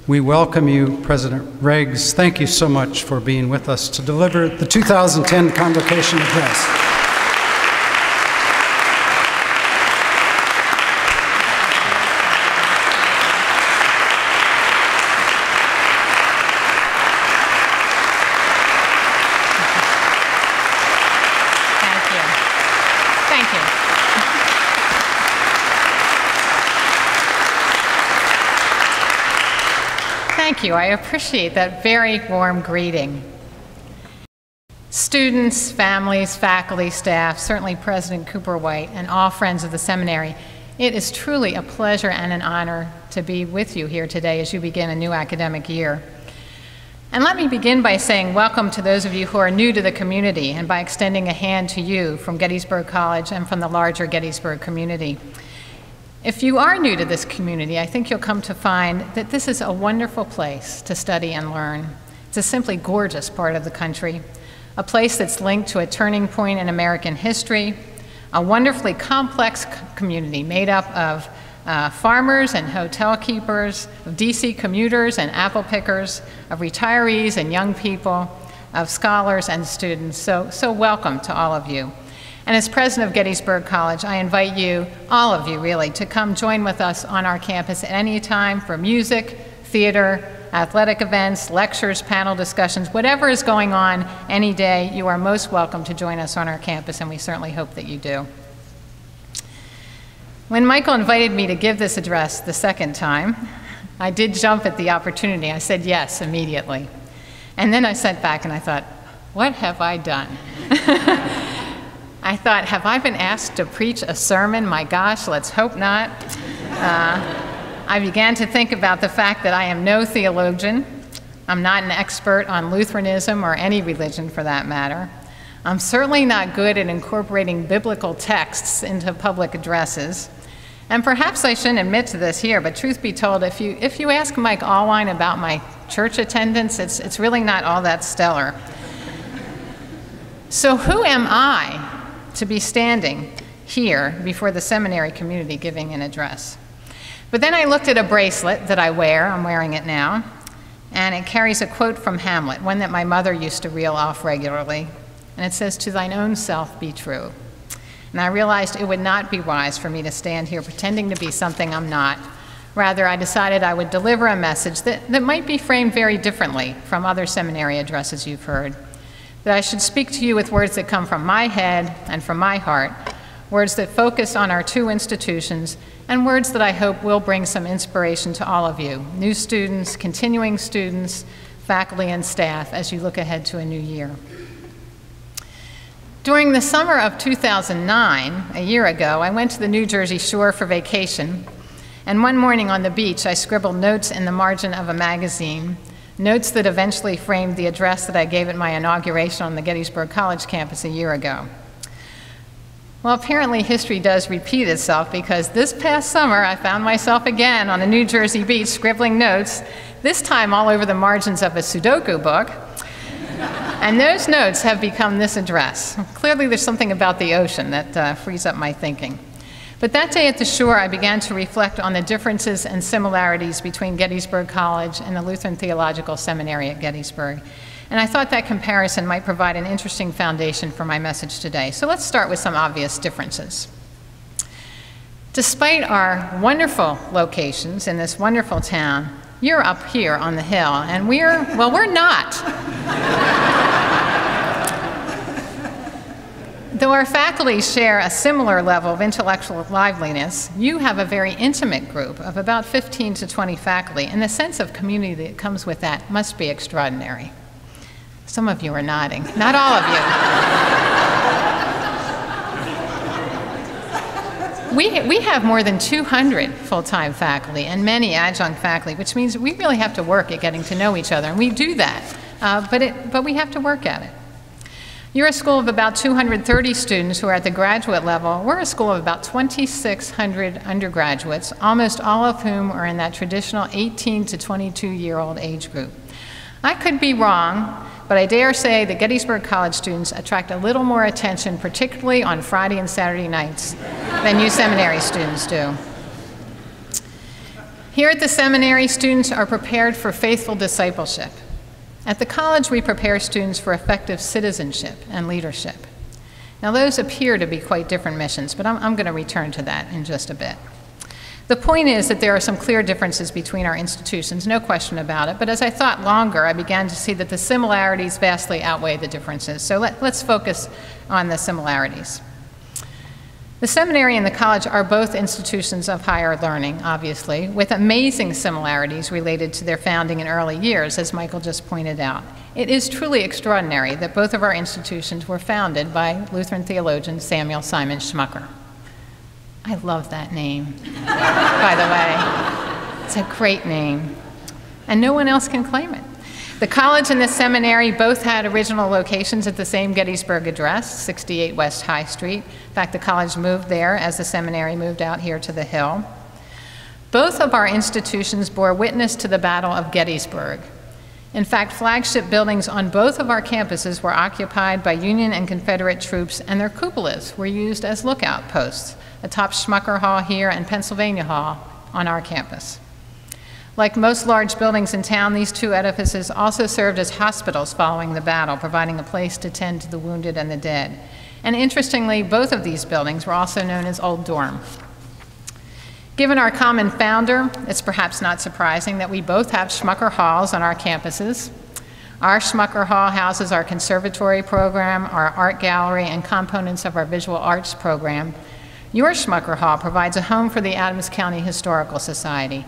We welcome you, President Riggs. Thank you so much for being with us to deliver the 2010 Convocation Address. Thank you. I appreciate that very warm greeting. Students, families, faculty, staff, certainly President Cooper White, and all friends of the seminary, it is truly a pleasure and an honor to be with you here today as you begin a new academic year. And let me begin by saying welcome to those of you who are new to the community and by extending a hand to you from Gettysburg College and from the larger Gettysburg community. If you are new to this community, I think you'll come to find that this is a wonderful place to study and learn. It's a simply gorgeous part of the country, a place that's linked to a turning point in American history, a wonderfully complex community made up of farmers and hotel keepers, of DC commuters and apple pickers, of retirees and young people, of scholars and students. So welcome to all of you. And as president of Gettysburg College, I invite you, all of you really, to come join with us on our campus at any time for music, theater, athletic events, lectures, panel discussions, whatever is going on any day, you are most welcome to join us on our campus, and we certainly hope that you do. When Michael invited me to give this address the second time, I did jump at the opportunity. I said yes immediately. And then I sat back and I thought, what have I done? I thought, have I been asked to preach a sermon? My gosh, let's hope not. I began to think about the fact that I am no theologian. I'm not an expert on Lutheranism or any religion for that matter. I'm certainly not good at incorporating biblical texts into public addresses. And perhaps I shouldn't admit to this here, but truth be told, if you ask Mike Allwine about my church attendance, it's really not all that stellar. So who am I to be standing here before the seminary community giving an address? But then I looked at a bracelet that I wear, I'm wearing it now, and it carries a quote from Hamlet, one that my mother used to reel off regularly, and it says, "To thine own self be true." And I realized it would not be wise for me to stand here pretending to be something I'm not. Rather, I decided I would deliver a message that might be framed very differently from other seminary addresses you've heard. That I should speak to you with words that come from my head and from my heart, words that focus on our two institutions, and words that I hope will bring some inspiration to all of you, new students, continuing students, faculty, and staff, as you look ahead to a new year. During the summer of 2009, a year ago, I went to the New Jersey shore for vacation, and one morning on the beach, I scribbled notes in the margin of a magazine, notes that eventually framed the address that I gave at my inauguration on the Gettysburg College campus a year ago. Well, apparently history does repeat itself, because this past summer I found myself again on a New Jersey beach scribbling notes, this time all over the margins of a Sudoku book, and those notes have become this address. Clearly there's something about the ocean that frees up my thinking. But that day at the shore, I began to reflect on the differences and similarities between Gettysburg College and the Lutheran Theological Seminary at Gettysburg. And I thought that comparison might provide an interesting foundation for my message today. So let's start with some obvious differences. Despite our wonderful locations in this wonderful town, you're up here on the hill, and we're not. Though our faculty share a similar level of intellectual liveliness, you have a very intimate group of about 15 to 20 faculty, and the sense of community that comes with that must be extraordinary. Some of you are nodding, not all of you. We have more than 200 full-time faculty and many adjunct faculty, which means we really have to work at getting to know each other, and we do that, but we have to work at it. You're a school of about 230 students who are at the graduate level. We're a school of about 2,600 undergraduates, almost all of whom are in that traditional 18 to 22-year-old age group. I could be wrong, but I dare say that Gettysburg College students attract a little more attention, particularly on Friday and Saturday nights, than you seminary students do. Here at the seminary, students are prepared for faithful discipleship. At the college, we prepare students for effective citizenship and leadership. Now, those appear to be quite different missions, but I'm going to return to that in just a bit. The point is that there are some clear differences between our institutions, no question about it, but as I thought longer, I began to see that the similarities vastly outweigh the differences. So let's focus on the similarities. The seminary and the college are both institutions of higher learning, obviously, with amazing similarities related to their founding in early years, as Michael just pointed out. It is truly extraordinary that both of our institutions were founded by Lutheran theologian Samuel Simon Schmucker. I love that name, by the way. It's a great name, and no one else can claim it. The college and the seminary both had original locations at the same Gettysburg address, 68 West High Street. In fact, the college moved there as the seminary moved out here to the Hill. Both of our institutions bore witness to the Battle of Gettysburg. In fact, flagship buildings on both of our campuses were occupied by Union and Confederate troops, and their cupolas were used as lookout posts atop Schmucker Hall here and Pennsylvania Hall on our campus. Like most large buildings in town, these two edifices also served as hospitals following the battle, providing a place to tend to the wounded and the dead. And interestingly, both of these buildings were also known as Old Dorm. Given our common founder, it's perhaps not surprising that we both have Schmucker Halls on our campuses. Our Schmucker Hall houses our conservatory program, our art gallery, and components of our visual arts program. Your Schmucker Hall provides a home for the Adams County Historical Society.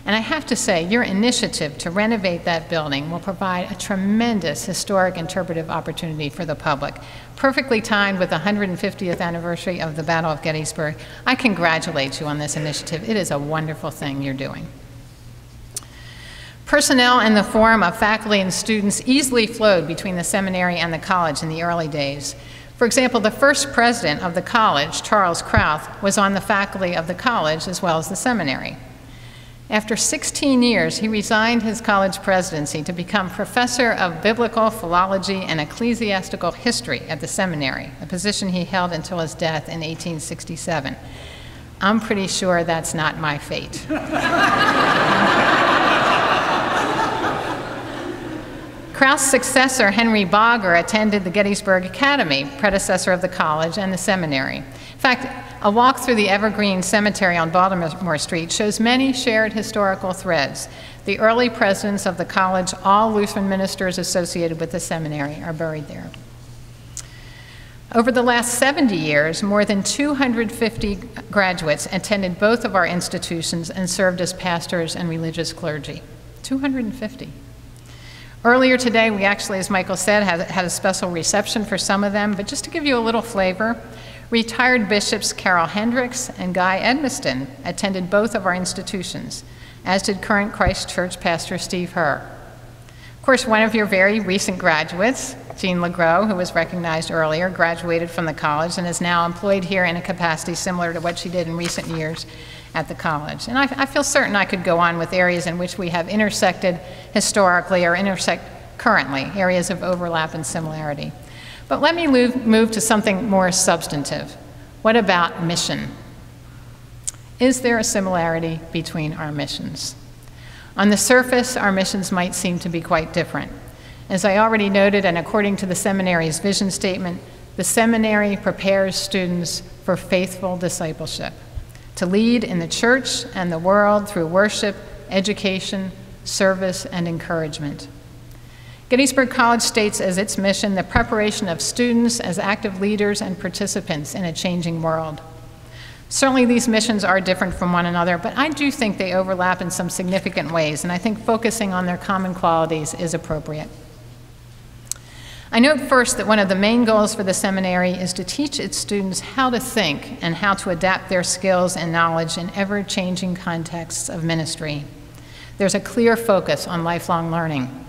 And I have to say, your initiative to renovate that building will provide a tremendous historic interpretive opportunity for the public. Perfectly timed with the 150th anniversary of the Battle of Gettysburg. I congratulate you on this initiative. It is a wonderful thing you're doing. Personnel in the form of faculty and students easily flowed between the seminary and the college in the early days. For example, the first president of the college, Charles Krauth, was on the faculty of the college as well as the seminary. After 16 years, he resigned his college presidency to become professor of biblical philology and ecclesiastical history at the seminary, a position he held until his death in 1867. I'm pretty sure that's not my fate. Krauth's successor, Henry Bogger, attended the Gettysburg Academy, predecessor of the college and the seminary. In fact, a walk through the Evergreen Cemetery on Baltimore Street shows many shared historical threads. The early presidents of the college, all Lutheran ministers associated with the seminary, are buried there. Over the last 70 years, more than 250 graduates attended both of our institutions and served as pastors and religious clergy. 250. Earlier today, we actually, as Michael said, had a special reception for some of them, but just to give you a little flavor, retired bishops Carol Hendricks and Guy Edmiston attended both of our institutions, as did current Christ Church pastor Steve Herr. Of course, one of your very recent graduates, Jean LeGros, who was recognized earlier, graduated from the college and is now employed here in a capacity similar to what she did in recent years at the college. And I feel certain I could go on with areas in which we have intersected historically or intersect currently, areas of overlap and similarity. But let me move to something more substantive. What about mission? Is there a similarity between our missions? On the surface, our missions might seem to be quite different. As I already noted, and according to the seminary's vision statement, the seminary prepares students for faithful discipleship, to lead in the church and the world through worship, education, service, and encouragement. Gettysburg College states as its mission the preparation of students as active leaders and participants in a changing world. Certainly these missions are different from one another, but I do think they overlap in some significant ways, and I think focusing on their common qualities is appropriate. I note first that one of the main goals for the seminary is to teach its students how to think and how to adapt their skills and knowledge in ever-changing contexts of ministry. There's a clear focus on lifelong learning.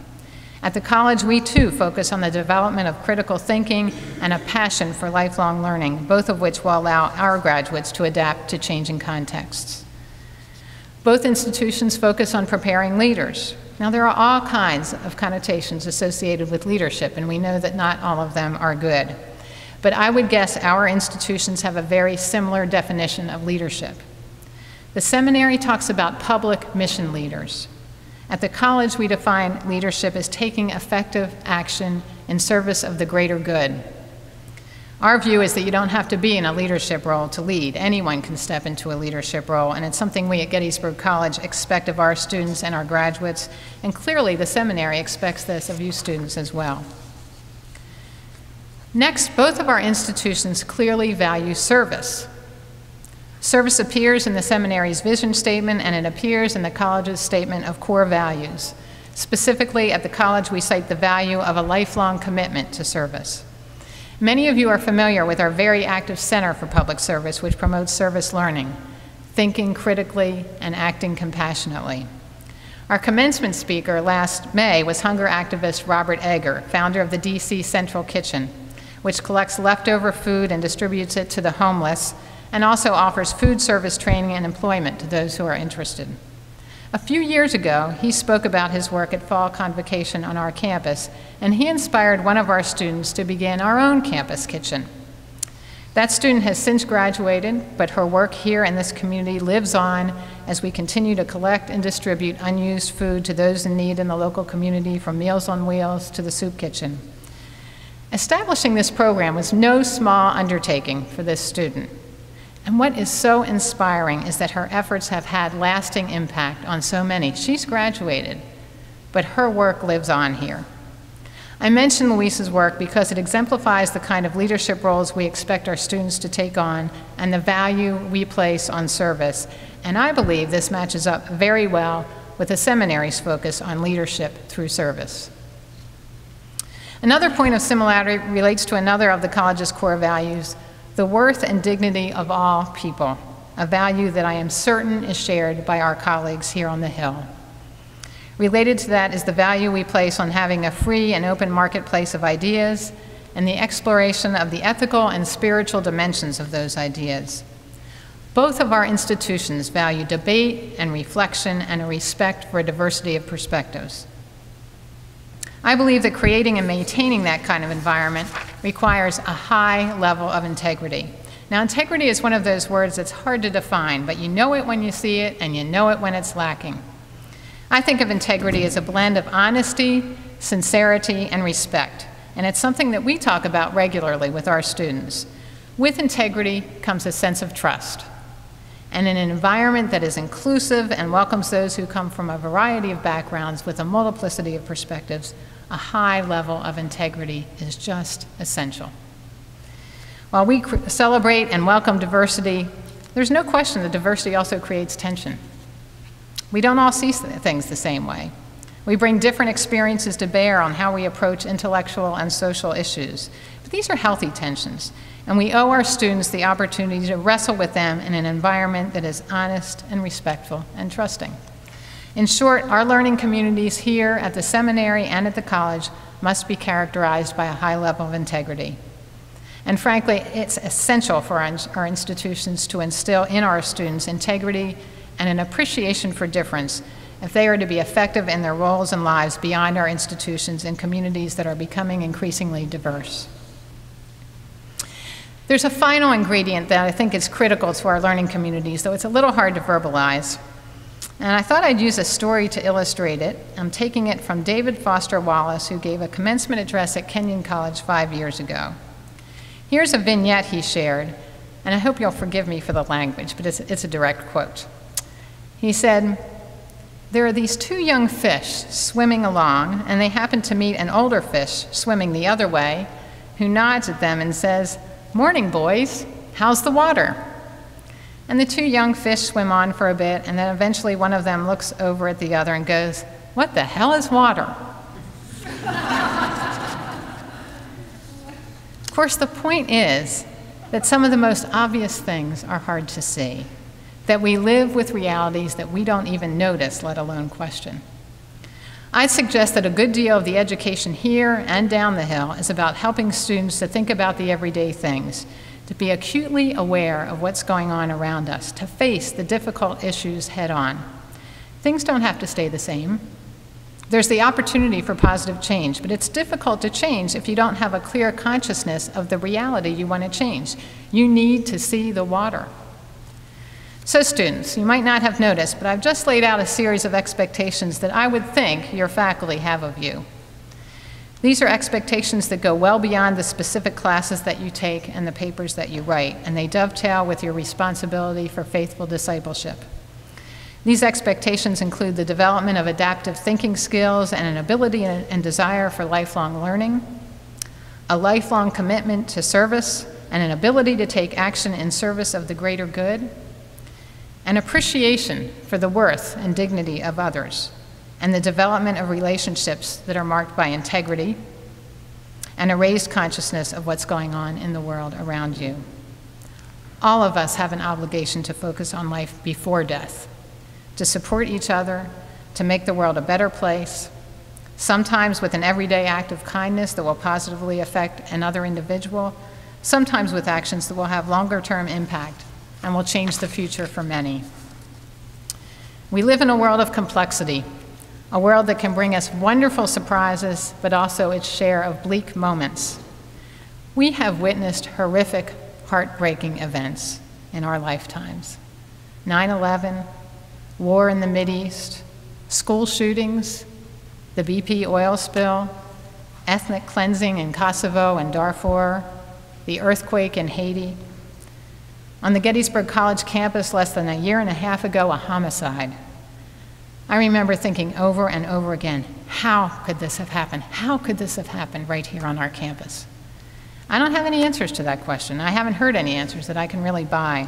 At the college, we too focus on the development of critical thinking and a passion for lifelong learning, both of which will allow our graduates to adapt to changing contexts. Both institutions focus on preparing leaders. Now, there are all kinds of connotations associated with leadership, and we know that not all of them are good. But I would guess our institutions have a very similar definition of leadership. The seminary talks about public mission leaders. At the college, we define leadership as taking effective action in service of the greater good. Our view is that you don't have to be in a leadership role to lead. Anyone can step into a leadership role, and it's something we at Gettysburg College expect of our students and our graduates, and clearly the seminary expects this of you students as well. Next, both of our institutions clearly value service. Service appears in the seminary's vision statement, and it appears in the college's statement of core values. Specifically, at the college, we cite the value of a lifelong commitment to service. Many of you are familiar with our very active Center for Public Service, which promotes service learning, thinking critically and acting compassionately. Our commencement speaker last May was hunger activist Robert Egger, founder of the DC Central Kitchen, which collects leftover food and distributes it to the homeless, and also offers food service training and employment to those who are interested. A few years ago, he spoke about his work at Fall Convocation on our campus, and he inspired one of our students to begin our own campus kitchen. That student has since graduated, but her work here in this community lives on as we continue to collect and distribute unused food to those in need in the local community, from Meals on Wheels to the soup kitchen. Establishing this program was no small undertaking for this student. And what is so inspiring is that her efforts have had lasting impact on so many. She's graduated, but her work lives on here. I mention Luisa's work because it exemplifies the kind of leadership roles we expect our students to take on and the value we place on service. And I believe this matches up very well with the seminary's focus on leadership through service. Another point of similarity relates to another of the college's core values, the worth and dignity of all people, a value that I am certain is shared by our colleagues here on the Hill. Related to that is the value we place on having a free and open marketplace of ideas and the exploration of the ethical and spiritual dimensions of those ideas. Both of our institutions value debate and reflection and a respect for a diversity of perspectives. I believe that creating and maintaining that kind of environment requires a high level of integrity. Now, integrity is one of those words that's hard to define, but you know it when you see it, and you know it when it's lacking. I think of integrity as a blend of honesty, sincerity, and respect, and it's something that we talk about regularly with our students. With integrity comes a sense of trust. And in an environment that is inclusive and welcomes those who come from a variety of backgrounds with a multiplicity of perspectives, a high level of integrity is just essential. While we celebrate and welcome diversity, there's no question that diversity also creates tension. We don't all see things the same way. We bring different experiences to bear on how we approach intellectual and social issues. But these are healthy tensions, and we owe our students the opportunity to wrestle with them in an environment that is honest and respectful and trusting. In short, our learning communities here at the seminary and at the college must be characterized by a high level of integrity. And frankly, it's essential for our institutions to instill in our students integrity and an appreciation for difference if they are to be effective in their roles and lives beyond our institutions in communities that are becoming increasingly diverse. There's a final ingredient that I think is critical to our learning communities, though it's a little hard to verbalize. And I thought I'd use a story to illustrate it. I'm taking it from David Foster Wallace, who gave a commencement address at Kenyon College 5 years ago. Here's a vignette he shared, and I hope you'll forgive me for the language, but it's a direct quote. He said, "There are these two young fish swimming along, and they happen to meet an older fish swimming the other way, who nods at them and says, 'Morning, boys, how's the water?' And the two young fish swim on for a bit, and then eventually one of them looks over at the other and goes, 'What the hell is water?'" Of course, the point is that some of the most obvious things are hard to see, that we live with realities that we don't even notice, let alone question. I'd suggest that a good deal of the education here and down the Hill is about helping students to think about the everyday things, to be acutely aware of what's going on around us, to face the difficult issues head on. Things don't have to stay the same. There's the opportunity for positive change, but it's difficult to change if you don't have a clear consciousness of the reality you want to change. You need to see the water. So students, you might not have noticed, but I've just laid out a series of expectations that I would think your faculty have of you. These are expectations that go well beyond the specific classes that you take and the papers that you write, and they dovetail with your responsibility for faithful discipleship. These expectations include the development of adaptive thinking skills and an ability and desire for lifelong learning, a lifelong commitment to service, and an ability to take action in service of the greater good, an appreciation for the worth and dignity of others, and the development of relationships that are marked by integrity, and a raised consciousness of what's going on in the world around you. All of us have an obligation to focus on life before death, to support each other, to make the world a better place, sometimes with an everyday act of kindness that will positively affect another individual, sometimes with actions that will have longer-term impact and will change the future for many. We live in a world of complexity, a world that can bring us wonderful surprises, but also its share of bleak moments. We have witnessed horrific, heartbreaking events in our lifetimes. 9/11, war in the Mideast, school shootings, the BP oil spill, ethnic cleansing in Kosovo and Darfur, the earthquake in Haiti. On the Gettysburg College campus less than a year and a half ago, a homicide. I remember thinking over and over again, how could this have happened? How could this have happened right here on our campus? I don't have any answers to that question. I haven't heard any answers that I can really buy.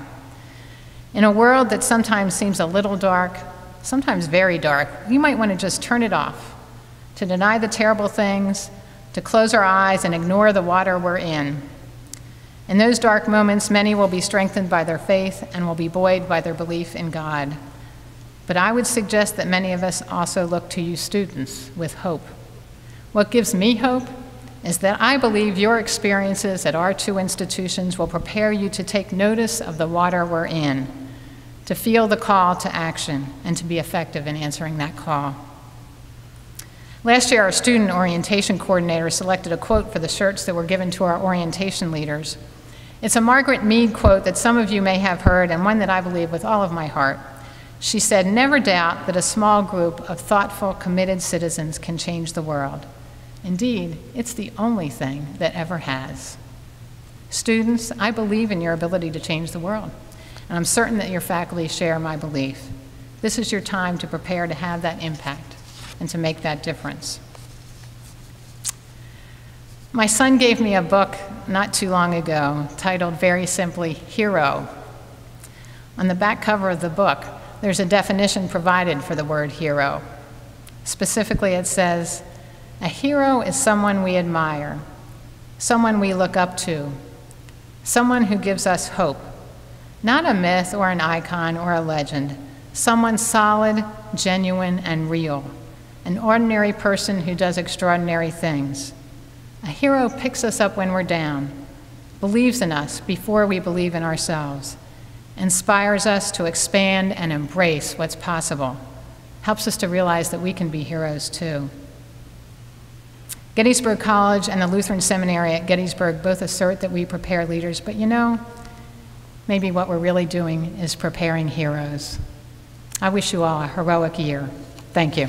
In a world that sometimes seems a little dark, sometimes very dark, we might want to just turn it off, to deny the terrible things, to close our eyes and ignore the water we're in. In those dark moments, many will be strengthened by their faith and will be buoyed by their belief in God. But I would suggest that many of us also look to you students with hope. What gives me hope is that I believe your experiences at our two institutions will prepare you to take notice of the water we're in, to feel the call to action, and to be effective in answering that call. Last year, our student orientation coordinator selected a quote for the shirts that were given to our orientation leaders. It's a Margaret Mead quote that some of you may have heard, and one that I believe with all of my heart. She said, "Never doubt that a small group of thoughtful, committed citizens can change the world. Indeed, it's the only thing that ever has." Students, I believe in your ability to change the world, and I'm certain that your faculty share my belief. This is your time to prepare to have that impact and to make that difference. My son gave me a book not too long ago titled very simply, Hero. On the back cover of the book, there's a definition provided for the word hero. Specifically, it says, "A hero is someone we admire, someone we look up to, someone who gives us hope, not a myth or an icon or a legend, someone solid, genuine, and real, an ordinary person who does extraordinary things. A hero picks us up when we're down, believes in us before we believe in ourselves, inspires us to expand and embrace what's possible, helps us to realize that we can be heroes too." Gettysburg College and the Lutheran Seminary at Gettysburg both assert that we prepare leaders, but you know, maybe what we're really doing is preparing heroes. I wish you all a heroic year. Thank you.